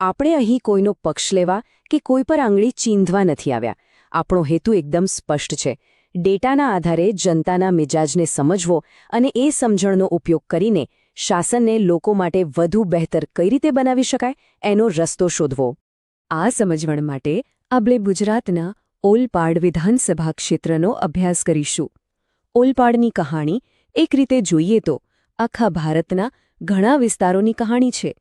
આપણે અહીં કોઈનો પક્ષ લેવા કે કોઈ પર આંગળી ચીંધવા નથી આવ્યા. આપણો હેતુ એકદમ સ્પષ્ટ છે. ડેટાના આધારે જનતાના મિજાજને સમજવો અને એ સમજણનો ઉપયોગ કરીને શાસનને લોકો માટે વધુ બહેતર કઈ રીતે બનાવી શકાય એનો રસ્તો શોધવો. આ સમજણ માટે આપણે ગુજરાતના ઓલપાડ વિધાનસભા ક્ષેત્રનો અભ્યાસ કરીશું. ઓલપાડની કહાણી એક રીતે જોઈએ તો આખા ભારતના ઘણા વિસ્તારોની કહાણી છે.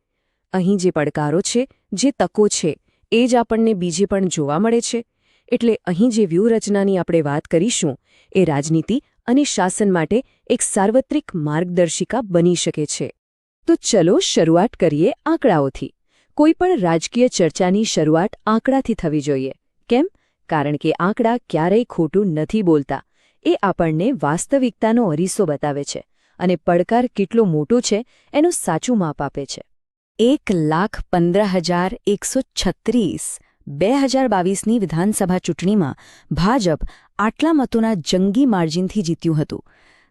અહીં જે પડકારો છે, જે તકો છે, એ જ આપણને બીજે પણ જોવા મળે છે. એટલે અહીં જે વ્યૂહરચનાની આપણે વાત કરીશું એ રાજનીતિ અને શાસન માટે એક સાર્વત્રિક માર્ગદર્શિકા બની શકે છે. તો ચલો શરૂઆત કરીએ આંકડાઓથી. કોઈપણ રાજકીય ચર્ચાની શરૂઆત આંકડાથી થવી જોઈએ. કેમ? કારણ કે આંકડા ક્યારેય ખોટું નથી બોલતા. એ આપણને વાસ્તવિકતાનો અરીસો બતાવે છે અને પડકાર કેટલો મોટો છે એનું સાચું માપ આપે છે. 1,15,136 2022ની વિધાનસભા ચૂંટણીમાં ભાજપ આટલા મતોના જંગી માર્જિનથી જીત્યું હતું.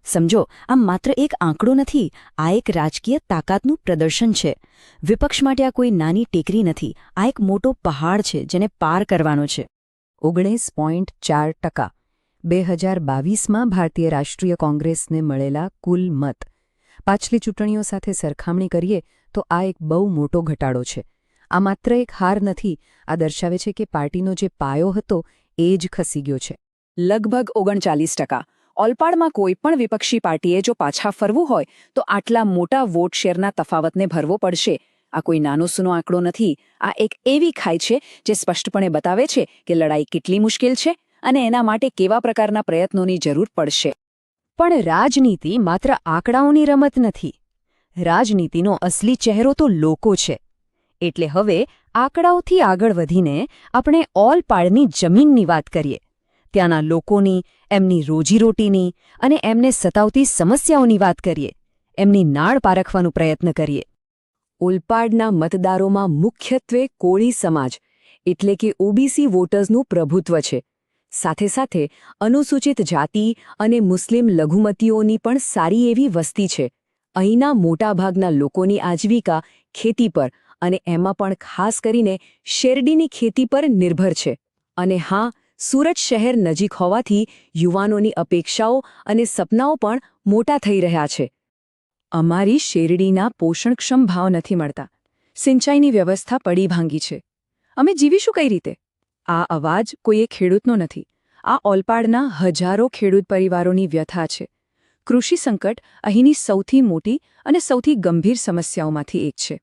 સમજો, આ માત્ર એક આંકડો નથી, આ એક રાજકીય તાકાતનું પ્રદર્શન છે. વિપક્ષ માટે આ કોઈ નાની ટેકરી નથી, આ એક મોટો પહાડ છે જેને પાર કરવાનો છે. 19.4% 2022માં ભારતીય રાષ્ટ્રીય કોંગ્રેસને મળેલા કુલ મત. પાછલી ચૂંટણીઓ સાથે સરખામણી કરીએ તો આ એક બહુ મોટો ઘટાડો છે. આ માત્ર એક હાર નથી, આ દર્શાવે છે કે પાર્ટીનો જે પાયો હતો એ જ ખસી ગયો છે. લગભગ 39%. ઓલપાડમાં કોઈપણ વિપક્ષી પાર્ટીએ જો પાછા ફરવું હોય તો આટલા મોટા વોટ શેરના તફાવતને ભરવો પડશે. આ કોઈ નાનો સૂનો આંકડો નથી. આ એક એવી ખાઈ છે જે સ્પષ્ટપણે બતાવે છે કે લડાઈ કેટલી મુશ્કેલ છે અને એના માટે કેવા પ્રકારના પ્રયત્નોની જરૂર પડશે. પણ રાજનીતિ માત્ર આંકડાઓની રમત નથી. રાજનીતિનો અસલી ચહેરો તો લોકો છે. એટલે હવે આંકડાઓથી આગળ વધીને આપણે ઓલપાડની જમીનની વાત કરીએ. ત્યાંના લોકોની, એમની રોજીરોટીની અને એમને સતાવતી સમસ્યાઓની વાત કરીએ. એમની નાળ પારખવાનો પ્રયત્ન કરીએ. ઓલપાડના મતદારોમાં મુખ્યત્વે કોળી સમાજ એટલે કે ઓબીસી વોટર્સનું પ્રભુત્વ છે. સાથે સાથે અનુસૂચિત જાતિ અને મુસ્લિમ લઘુમતીઓની પણ સારી એવી વસ્તી છે. અહીંના મોટાભાગના લોકોની આજીવિકા ખેતી પર અને એમાં પણ ખાસ કરીને શેરડીની ખેતી પર નિર્ભર છે. અને હા, સુરત શહેર નજીક હોવાથી યુવાનોની અપેક્ષાઓ અને સપનાઓ પણ મોટા થઈ રહ્યા છે. અમારી શેરડીના પોષણક્ષમ ભાવ નથી મળતા. સિંચાઈની વ્યવસ્થા પડી ભાંગી છે. અમે જીવીશું કઈ રીતે? આ અવાજ કોઈ એક ખેડૂતનો નથી. આ ઓલપાડના હજારો ખેડૂત પરિવારોની વ્યથા છે. કૃષિ સંકટ અહીંની સૌથી મોટી અને સૌથી ગંભીર સમસ્યાઓમાંથી એક છે.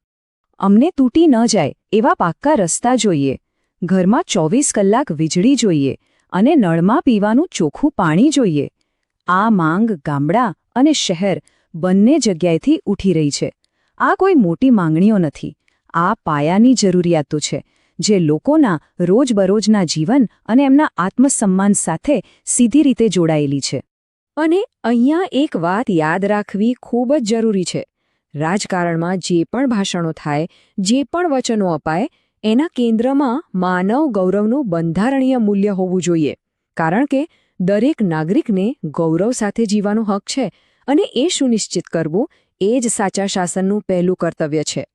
અમને તૂટી ન જાય એવા પાક્કા રસ્તા જોઈએ, ઘરમાં 24 કલાક વીજળી જોઈએ અને નળમાં પીવાનું ચોખ્ખું પાણી જોઈએ. આ માંગ ગામડા અને શહેર બંને જગ્યાએથી ઉઠી રહી છે. આ કોઈ મોટી માંગણીઓ નથી. આ પાયાની જરૂરિયાતો છે જે લોકોના રોજબરોજના જીવન અને એમના આત્મસન્માન સાથે સીધી રીતે જોડાયેલી છે. અને અહીંયા એક વાત યાદ રાખવી ખૂબ જ જરૂરી છે. રાજકારણમાં જે પણ ભાષણો થાય, જે પણ વચનો અપાય, એના કેન્દ્રમાં માનવ ગૌરવનું બંધારણીય મૂલ્ય હોવું જોઈએ. કારણ કે દરેક નાગરિકને ગૌરવ સાથે જીવવાનો હક છે અને એ સુનિશ્ચિત કરવું એ જ સાચા શાસનનું પહેલું કર્તવ્ય છે.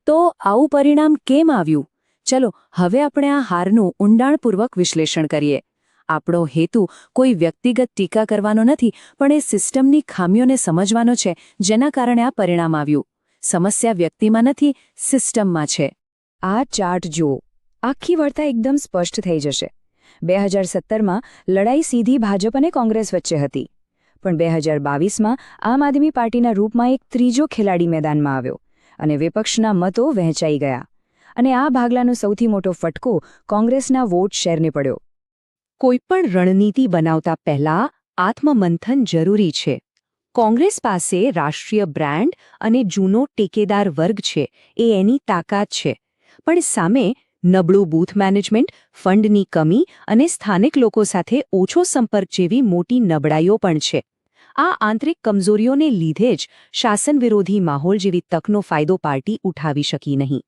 તો આવું પરિણામ કેમ આવ્યું? ચલો હવે આપણે આ હારનું ઊંડાણપૂર્વક વિશ્લેષણ કરીએ. આપણો હેતુ કોઈ વ્યક્તિગત ટીકા કરવાનો નથી, પણ એ સિસ્ટમની ખામીઓને સમજવાનો છે જેના કારણે આ પરિણામ આવ્યું. સમસ્યા વ્યક્તિમાં નથી, સિસ્ટમમાં છે. આ ચાર્ટ જુઓ. આખી વાર્તા એકદમ સ્પષ્ટ થઈ જશે. 2017માં લડાઈ સીધી ભાજપ અને કોંગ્રેસ વચ્ચે હતી. પણ 2022માં આમ આદમી પાર્ટીના રૂપમાં એક ત્રીજો ખેલાડી મેદાનમાં આવ્યો અને વિપક્ષના મતો વહેંચાઈ ગયા. અને આ ભાગલાનો સૌથી મોટો ફટકો કોંગ્રેસના વોટ શેરને પડ્યો. કોઈપણ રણનીતિ બનાવતા પહેલા આત્મમંથન જરૂરી છે. કોંગ્રેસ પાસે રાષ્ટ્રીય બ્રાન્ડ અને જૂનો ટેકેદાર વર્ગ છે, એ એની તાકાત છે. પણ સામે નબળું બૂથ મેનેજમેન્ટ, ફંડની કમી અને સ્થાનિક લોકો સાથે ઓછો સંપર્ક જેવી મોટી નબળાઈઓ પણ છે. આ આંતરિક કમજોરીઓને લીધે જ શાસન વિરોધી માહોલ જેવી તકનો ફાયદો પાર્ટી ઉઠાવી શકી નહીં.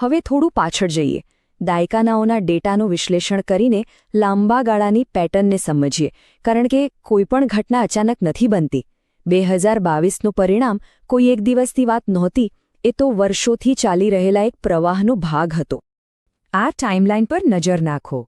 હવે થોડું પાછળ જઈએ. દાયકાનાઓના ડેટાનું વિશ્લેષણ કરીને લાંબા ગાળાની પેટર્નને સમજીએ, કારણ કે કોઈપણ ઘટના અચાનક નથી બનતી. 2022નું પરિણામ કોઈ એક દિવસની વાત નહોતી. એ તો વર્ષોથી ચાલી રહેલા એક પ્રવાહનો ભાગ હતો. આ ટાઈમલાઈન પર નજર નાખો.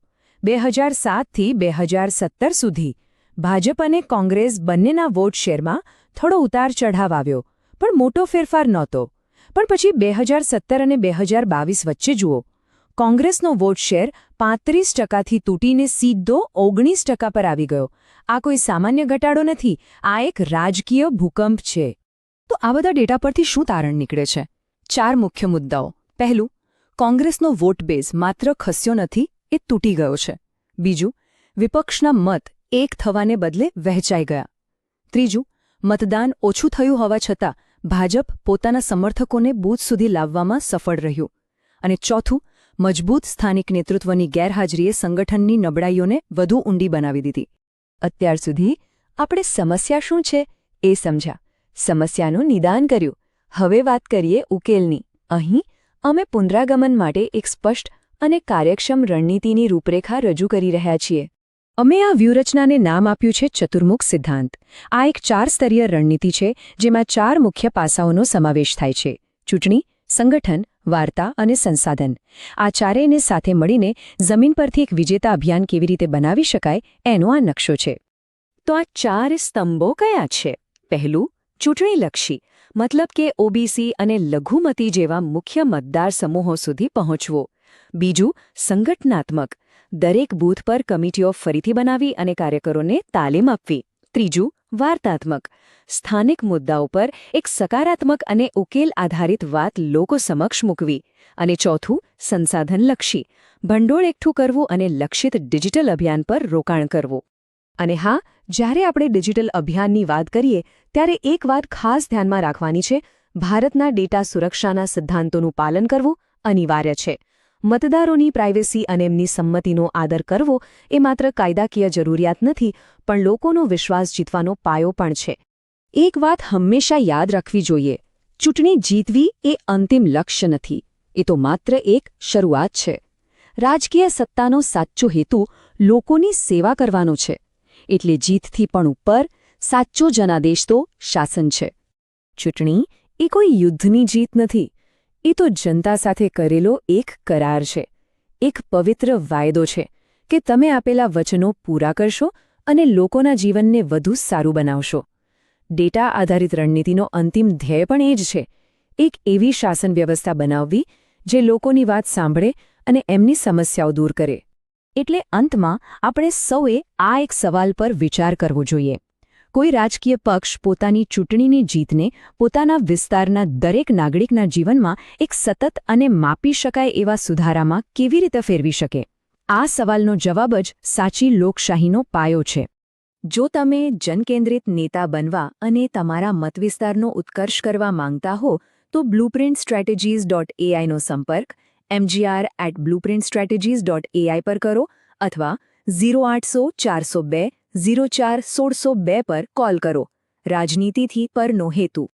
2007થી 2017 સુધી ભાજપ અને કોંગ્રેસ બંનેના વોટ શેરમાં થોડો ઉતાર ચઢાવ આવ્યો, પણ મોટો ફેરફાર નહોતો. પણ પછી 2017 અને 2022 વચ્ચે જુઓ, કોંગ્રેસનો વોટ શેર 35%થી તૂટીને સીધો 19% પર આવી ગયો. આ કોઈ સામાન્ય ઘટાડો નથી, આ એક રાજકીય ભૂકંપ છે. તો આ બધા ડેટા પરથી શું તારણ નીકળે છે? 4 મુખ્ય મુદ્દાઓ. પહેલું, કોંગ્રેસનો વોટ બેઝ માત્ર ખસ્યો નથી, એ તૂટી ગયો છે. બીજું, વિપક્ષના મત એક થવાને બદલે વહેંચાઈ ગયા. ત્રીજું, મતદાન ઓછું થયું હોવા છતાં ભાજપ પોતાના સમર્થકોને બૂથ સુધી લાવવામાં સફળ રહ્યું. અને ચોથું, મજબૂત સ્થાનિક નેતૃત્વની ગેરહાજરીએ સંગઠનની નબળાઈઓને વધુ ઊંડી બનાવી દીધી. અત્યાર સુધી આપણે સમસ્યા શું છે એ સમજ્યા, સમસ્યાનું નિદાન કર્યું. હવે વાત કરીએ ઉકેલની. અહીં અમે પુનરાગમન માટે એક સ્પષ્ટ અને કાર્યક્ષમ રણનીતિની રૂપરેખા રજૂ કરી રહ્યા છીએ. અમે આ વ્યૂહરચનાને નામ આપ્યું છે ચતુર્મુખ સિદ્ધાંત. આ એક 4 સ્તરીય રણનીતિ છે જેમાં 4 મુખ્ય પાસાઓનો સમાવેશ થાય છે: ચૂંટણી, સંગઠન, વાર્તા અને સંસાધન. આ ચારેયને સાથે મળીને જમીન પરથી એક વિજેતા અભિયાન કેવી રીતે બનાવી શકાય એનો આ નકશો છે. તો આ 4 સ્તંભો કયા છે? પહેલું, ચૂંટણીલક્ષી, મતલબ કે ઓબીસી અને લઘુમતી જેવા મુખ્ય મતદાર સમૂહો સુધી પહોંચવો. બીજું, સંગઠનાત્મક, દરેક બૂથ પર કમિટીઓ ફરીથી બનાવી અને કાર્યકરોને તાલીમ આપવી. ત્રીજું, વાર્તાત્મક, સ્થાનિક મુદ્દાઓ પર એક સકારાત્મક અને ઉકેલ આધારિત વાત લોકો સમક્ષ મૂકવી. અને ચોથું, સંસાધનલક્ષી, ભંડોળ એકઠું કરવું અને લક્ષિત ડિજિટલ અભિયાન પર રોકાણ કરવું. અને હા, જ્યારે આપણે ડિજિટલ અભિયાનની વાત કરીએ ત્યારે એક વાત ખાસ ધ્યાનમાં રાખવાની છે: ભારતના ડેટા સુરક્ષાના સિદ્ધાંતોનું પાલન કરવું અનિવાર્ય છે. મતદારોની પ્રાઇવેસી અને એમની સંમતિનો આદર કરવો એ માત્ર કાયદાકીય જરૂરિયાત નથી, પણ લોકોનો વિશ્વાસ જીતવાનો પાયો પણ છે. એક વાત હંમેશા યાદ રાખવી જોઈએ: ચૂંટણી જીતવી એ અંતિમ લક્ષ્ય નથી, એ તો માત્ર એક શરૂઆત છે. રાજકીય સત્તાનો સાચો હેતુ લોકોની સેવા કરવાનો છે. એટલે જીતથી પણ ઉપર સાચો જનાદેશ તો શાસન છે. ચૂંટણી એ કોઈ યુદ્ધની જીત નથી, એ તો જનતા સાથે કરેલો એક કરાર છે, એક પવિત્ર વાયદો છે કે તમે આપેલા વચનો પૂરા કરશો અને લોકોના જીવનને વધુ સારું બનાવશો. ડેટા આધારિત રણનીતિનો અંતિમ ધ્યેય પણ એ જ છે: એક એવી શાસન વ્યવસ્થા બનાવવી જે લોકોની વાત સાંભળે અને એમની સમસ્યાઓ દૂર કરે. એટલે અંતમાં આપણે સૌએ આ એક સવાલ પર વિચાર કરવો જોઈએ: કોઈ રાજકીય પક્ષ પોતાની ચૂંટણીની જીતને પોતાના વિસ્તારના દરેક નાગરિકના જીવનમાં એક સતત અને માપી શકાય એવા સુધારામાં કેવી રીતે ફેરવી શકે? આ સવાલનો જવાબ જ સાચી લોકશાહીનો પાયો છે. જો તમે જનકેન્દ્રિત નેતા બનવા અને તમારા મતવિસ્તારનો ઉત્કર્ષ કરવા માંગતા હો તો blueprintstrategies.ai નો સંપર્ક mgr@blueprintstrategies.ai પર કરો અથવા 0800 402 04 1602 પર કોલ કરો. રાજનીતિથી પરનો હેતુ.